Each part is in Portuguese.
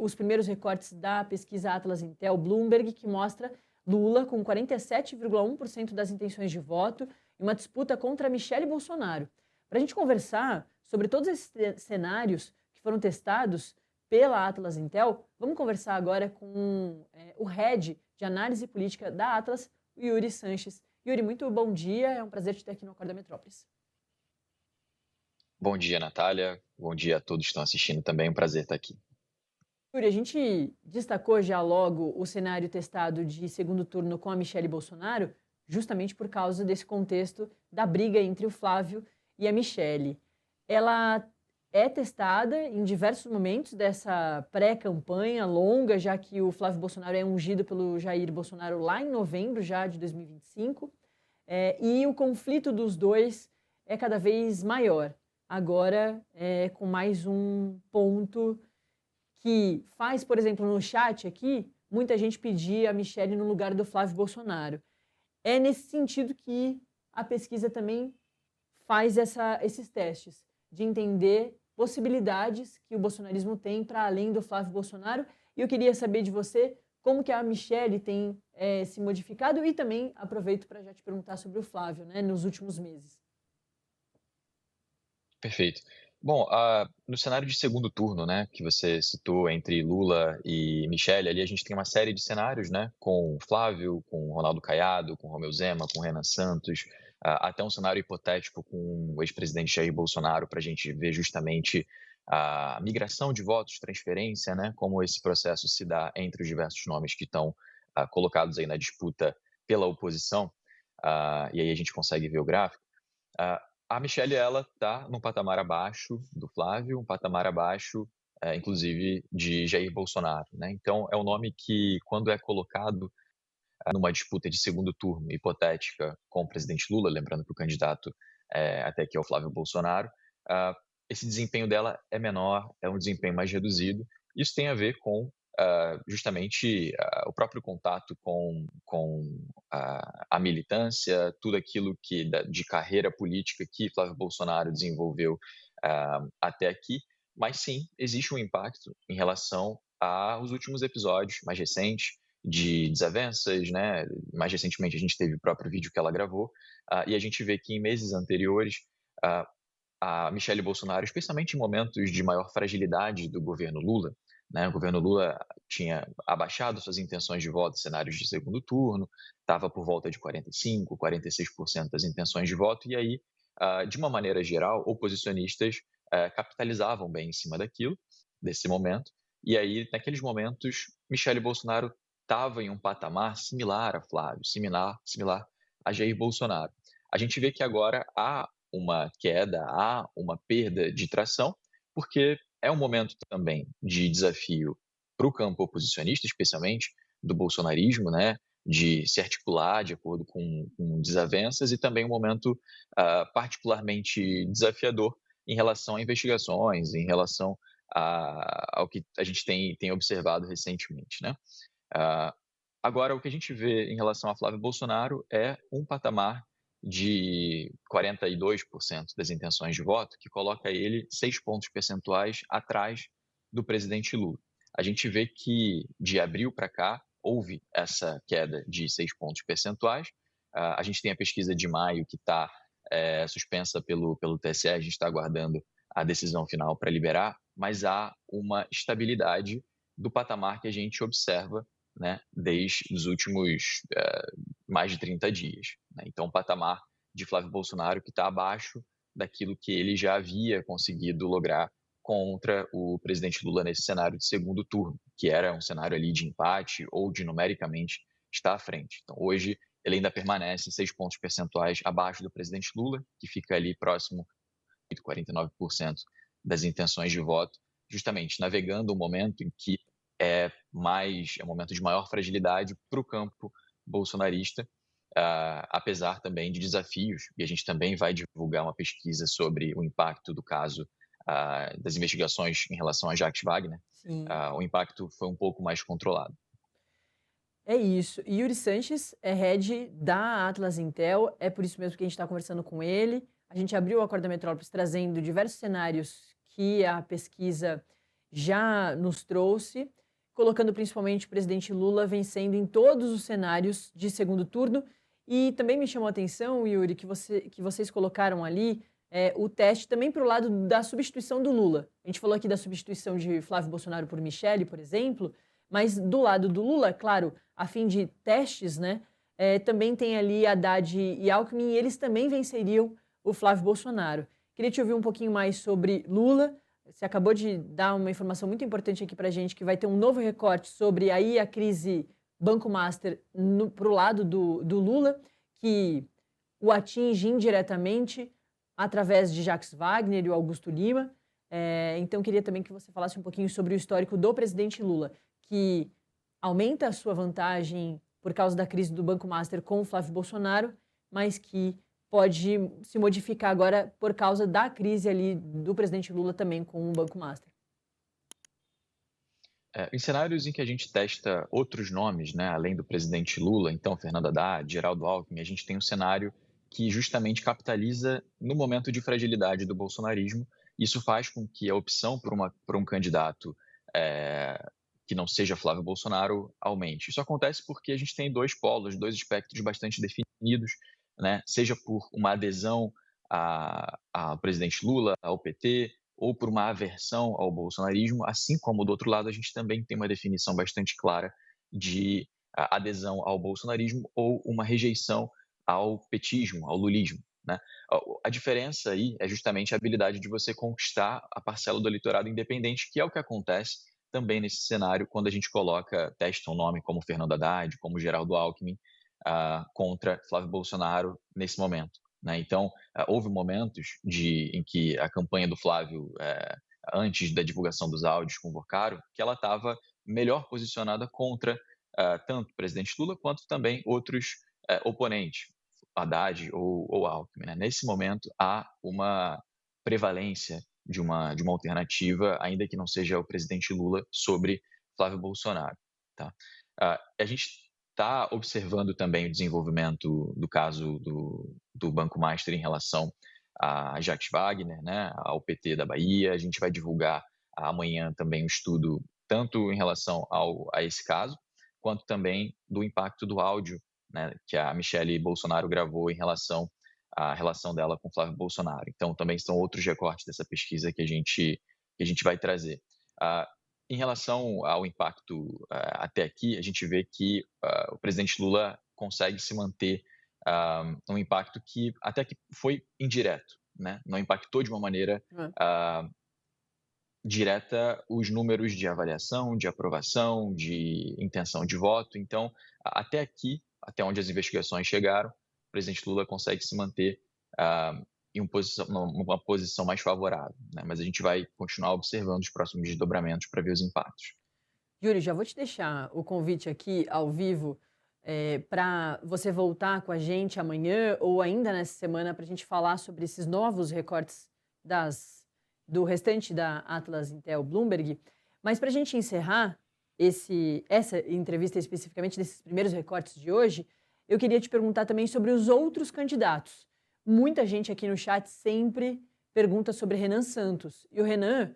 os primeiros recortes da pesquisa Atlas Intel Bloomberg, que mostra Lula com 47,1% das intenções de voto e uma disputa contra Michele Bolsonaro. Para a gente conversar sobre todos esses cenários que foram testados pela Atlas Intel, vamos conversar agora com o head de análise política da Atlas, o Yuri Sanches. Yuri, muito bom dia, é um prazer te ter aqui no Acorda Metrópolis. Bom dia, Natália. Bom dia a todos que estão assistindo também. Um prazer estar aqui. Yuri, a gente destacou já logo o cenário testado de segundo turno com a Michele Bolsonaro, justamente por causa desse contexto da briga entre o Flávio e a Michele. Ela é testada em diversos momentos dessa pré-campanha longa, já que o Flávio Bolsonaro é ungido pelo Jair Bolsonaro lá em novembro já de 2025, e o conflito dos dois é cada vez maior. Agora, com mais um ponto que faz, por exemplo, no chat aqui, muita gente pedir a Michele no lugar do Flávio Bolsonaro. É nesse sentido que a pesquisa também faz esses testes, de entender possibilidades que o bolsonarismo tem para além do Flávio Bolsonaro. E eu queria saber de você como que a Michele tem se modificado e também aproveito para já te perguntar sobre o Flávio, né, nos últimos meses. Perfeito. Bom, no cenário de segundo turno, né, que você citou entre Lula e Michele, ali a gente tem uma série de cenários, né, com Flávio, com Ronaldo Caiado, com Romeu Zema, com Renan Santos, até um cenário hipotético com o ex-presidente Jair Bolsonaro, para a gente ver justamente a migração de votos, transferência, né, como esse processo se dá entre os diversos nomes que estão colocados aí na disputa pela oposição, e aí a gente consegue ver o gráfico. A Michelle, ela está num patamar abaixo do Flávio, um patamar abaixo, inclusive, de Jair Bolsonaro, né. Então é um nome que, quando é colocado, numa disputa de segundo turno hipotética com o presidente Lula, lembrando que o candidato, até aqui é o Flávio Bolsonaro, ah, esse desempenho dela é menor, é um desempenho mais reduzido. Isso tem a ver com, justamente, o próprio contato com a militância, tudo aquilo que de carreira política que Flávio Bolsonaro desenvolveu, até aqui. Mas sim, existe um impacto em relação aos últimos episódios mais recentes de desavenças, né. Mais recentemente a gente teve o próprio vídeo que ela gravou, e a gente vê que em meses anteriores, ah, a Michele Bolsonaro, especialmente em momentos de maior fragilidade do governo Lula, né, o governo Lula tinha abaixado suas intenções de voto em cenários de segundo turno, estava por volta de 45, 46% das intenções de voto, e aí, de uma maneira geral, oposicionistas capitalizavam bem em cima desse momento, e aí, naqueles momentos, Michele Bolsonaro estava em um patamar similar a Flávio, similar a Jair Bolsonaro. A gente vê que agora há uma queda, há uma perda de tração, porque é um momento também de desafio para o campo oposicionista, especialmente do bolsonarismo, né, de se articular de acordo com desavenças, e também um momento particularmente desafiador em relação a investigações, em relação ao que a gente tem observado recentemente, né. Ah, Agora, o que a gente vê em relação a Flávio Bolsonaro é um patamar de 42% das intenções de voto, que coloca ele 6 pontos percentuais atrás do presidente Lula. A gente vê que de abril para cá houve essa queda de 6 pontos percentuais. A gente tem a pesquisa de maio que está suspensa pelo TSE, a gente está aguardando a decisão final para liberar, mas há uma estabilidade do patamar que a gente observa, né, desde os últimos mais de 30 dias, né. Então, o patamar de Flávio Bolsonaro que está abaixo daquilo que ele já havia conseguido lograr contra o presidente Lula nesse cenário de segundo turno, que era um cenário ali de empate ou de numericamente estar à frente. Então, hoje ele ainda permanece 6 pontos percentuais abaixo do presidente Lula, que fica ali próximo de 49% das intenções de voto, justamente navegando um momento em que é um momento de maior fragilidade para o campo bolsonarista, apesar também de desafios, e a gente também vai divulgar uma pesquisa sobre o impacto do caso das investigações em relação a Jacques Wagner. Sim. O impacto foi um pouco mais controlado. É isso. E Yuri Sanches é head da Atlas Intel, é por isso mesmo que a gente está conversando com ele. A gente abriu o Acorda Metrópolis trazendo diversos cenários que a pesquisa já nos trouxe, colocando principalmente o presidente Lula vencendo em todos os cenários de segundo turno. E também me chamou a atenção, Yuri, que vocês colocaram ali o teste também para o lado da substituição do Lula. A gente falou aqui da substituição de Flávio Bolsonaro por Michele, por exemplo, mas do lado do Lula, claro, a fim de testes, né? Também tem ali Haddad e Alckmin, e eles também venceriam o Flávio Bolsonaro. Queria te ouvir um pouquinho mais sobre Lula. Você acabou de dar uma informação muito importante aqui para a gente, que vai ter um novo recorte sobre aí a crise Banco Master para o lado do Lula, que o atinge indiretamente através de Jacques Wagner e o Augusto Lima. Então, queria também que você falasse um pouquinho sobre o histórico do presidente Lula, que aumenta a sua vantagem por causa da crise do Banco Master com o Flávio Bolsonaro, mas que pode se modificar agora por causa da crise ali do presidente Lula também com o Banco Master. Em cenários em que a gente testa outros nomes, né, além do presidente Lula, então Fernando Haddad, Geraldo Alckmin, a gente tem um cenário que justamente capitaliza no momento de fragilidade do bolsonarismo. Isso faz com que a opção por um candidato que não seja Flávio Bolsonaro aumente. Isso acontece porque a gente tem dois polos, dois espectros bastante definidos, né, seja por uma adesão ao presidente Lula, ao PT, ou por uma aversão ao bolsonarismo, assim como do outro lado a gente também tem uma definição bastante clara de adesão ao bolsonarismo ou uma rejeição ao petismo, ao lulismo, né? A diferença aí é justamente a habilidade de você conquistar a parcela do eleitorado independente, que é o que acontece também nesse cenário quando a gente testa um nome como Fernando Haddad, como Geraldo Alckmin, contra Flávio Bolsonaro nesse momento, né? Então, houve momentos em que a campanha do Flávio, antes da divulgação dos áudios com o Vocaro, que ela estava melhor posicionada contra tanto o presidente Lula quanto também outros oponentes, Haddad ou Alckmin, né? Nesse momento, há uma prevalência de uma alternativa, ainda que não seja o presidente Lula, sobre Flávio Bolsonaro, tá? A gente está observando também o desenvolvimento do caso do Banco Master em relação a Jacques Wagner, né, ao PT da Bahia. A gente vai divulgar amanhã também um estudo tanto em relação a esse caso, quanto também do impacto do áudio, né, que a Michele Bolsonaro gravou em relação à relação dela com Flávio Bolsonaro. Então, também são outros recortes dessa pesquisa que a gente vai trazer. Em relação ao impacto até aqui, a gente vê que o presidente Lula consegue se manter um impacto que até que foi indireto, né? Não impactou de uma maneira direta os números de avaliação, de aprovação, de intenção de voto. Então, até aqui, até onde as investigações chegaram, o presidente Lula consegue se manter em uma posição mais favorável, né? Mas a gente vai continuar observando os próximos desdobramentos para ver os impactos. Yuri, já vou te deixar o convite aqui ao vivo para você voltar com a gente amanhã ou ainda nessa semana para a gente falar sobre esses novos recortes do restante da Atlas Intel Bloomberg. Mas para a gente encerrar essa entrevista especificamente desses primeiros recortes de hoje, eu queria te perguntar também sobre os outros candidatos. Muita gente aqui no chat sempre pergunta sobre Renan Santos. E o Renan,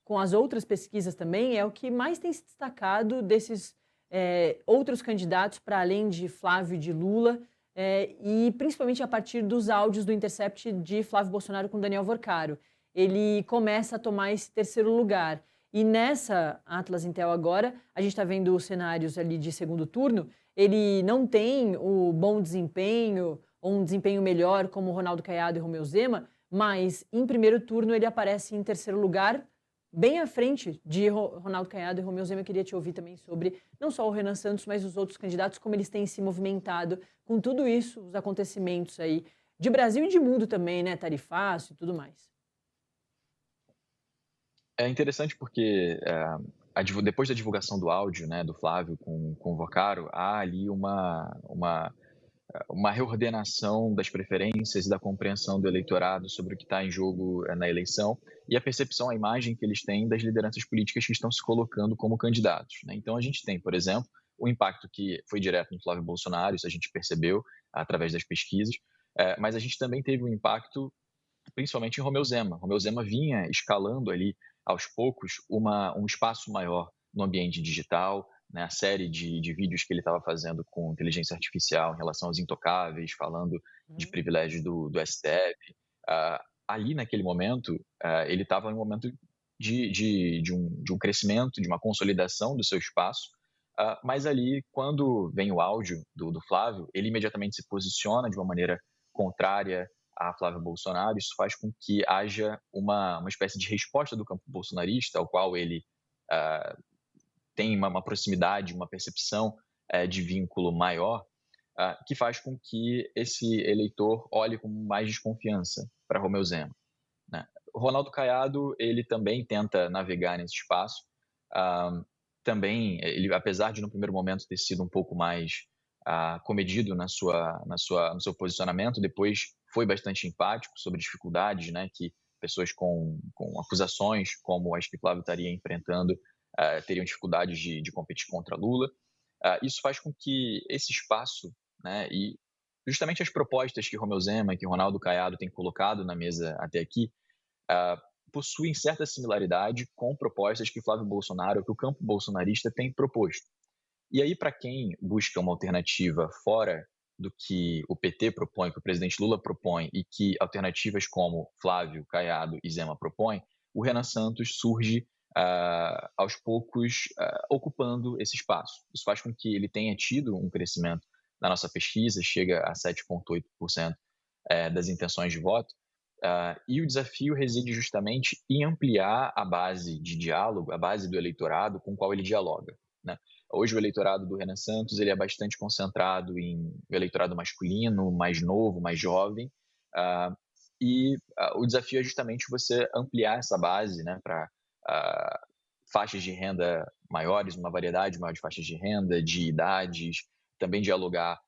com as outras pesquisas também, é o que mais tem se destacado desses outros candidatos, para além de Flávio e de Lula, e principalmente a partir dos áudios do Intercept de Flávio Bolsonaro com Daniel Vocaro. Ele começa a tomar esse terceiro lugar. E nessa Atlas Intel agora, a gente está vendo os cenários ali de segundo turno, ele não tem o bom desempenho, ou um desempenho melhor como Ronaldo Caiado e Romeu Zema, mas em primeiro turno ele aparece em terceiro lugar, bem à frente de Ronaldo Caiado e Romeu Zema. Eu queria te ouvir também sobre não só o Renan Santos, mas os outros candidatos, como eles têm se movimentado com tudo isso, os acontecimentos aí de Brasil e de mundo também, né, tarifácio e tudo mais. É interessante porque depois da divulgação do áudio, né, do Flávio com o Vocaro, há ali uma reordenação das preferências e da compreensão do eleitorado sobre o que está em jogo na eleição e a percepção, a imagem que eles têm das lideranças políticas que estão se colocando como candidatos, né? Então, a gente tem, por exemplo, o impacto que foi direto no Flávio Bolsonaro, isso a gente percebeu através das pesquisas, mas a gente também teve um impacto principalmente em Romeu Zema. Romeu Zema vinha escalando ali aos poucos, um espaço maior no ambiente digital, né, a série de vídeos que ele estava fazendo com inteligência artificial em relação aos intocáveis, falando de Hum, privilégios do STF. Ali, naquele momento, ele estava em um momento de um crescimento, de uma consolidação do seu espaço, mas ali, quando vem o áudio do Flávio, ele imediatamente se posiciona de uma maneira contrária a Flávio Bolsonaro. Isso faz com que haja uma espécie de resposta do campo bolsonarista, ao qual ele ah, tem uma proximidade, uma percepção de vínculo maior, que faz com que esse eleitor olhe com mais desconfiança para Romeu Zema, né? O Ronaldo Caiado, ele também tenta navegar nesse espaço. ah, Também, ele, apesar de no primeiro momento ter sido um pouco mais comedido no seu posicionamento, depois foi bastante empático sobre dificuldades, né, que pessoas com acusações, como as que Flávio estaria enfrentando, teriam dificuldades de competir contra Lula. Isso faz com que esse espaço, né, e justamente as propostas que Romeu Zema e que Ronaldo Caiado têm colocado na mesa até aqui, ah, possuem certa similaridade com propostas que Flávio Bolsonaro, que o campo bolsonarista tem proposto. E aí, para quem busca uma alternativa fora do que o PT propõe, que o presidente Lula propõe, e que alternativas como Flávio, Caiado e Zema propõem, o Renan Santos surge aos poucos ocupando esse espaço. Isso faz com que ele tenha tido um crescimento na nossa pesquisa, chega a 7,8% das intenções de voto, e o desafio reside justamente em ampliar a base de diálogo, a base do eleitorado com o qual ele dialoga, né? Hoje o eleitorado do Renan Santos ele é bastante concentrado em o eleitorado masculino, mais novo, mais jovem, uh, o desafio é justamente você ampliar essa base, né, para faixas de renda maiores, uma variedade maior de faixas de renda, de idades, também dialogar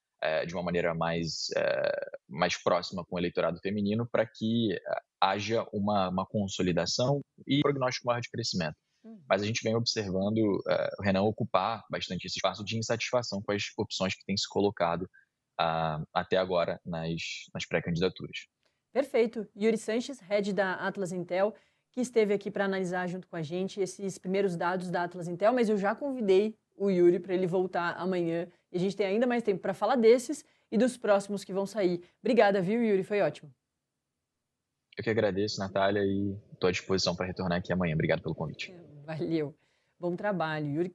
de uma maneira mais próxima com o eleitorado feminino, para que haja uma consolidação e prognóstico maior de crescimento. hum. Mas a gente vem observando o Renan ocupar bastante esse espaço de insatisfação com as opções que têm se colocado até agora nas pré-candidaturas. Perfeito. Yuri Sanches, head da Atlas Intel, que esteve aqui para analisar junto com a gente esses primeiros dados da Atlas Intel, mas eu já convidei o Yuri para ele voltar amanhã e a gente tem ainda mais tempo para falar desses e dos próximos que vão sair. Obrigada, viu, Yuri? Foi ótimo. Eu que agradeço, Natália, e estou à disposição para retornar aqui amanhã. Obrigado pelo convite. Valeu. Bom trabalho. Yuri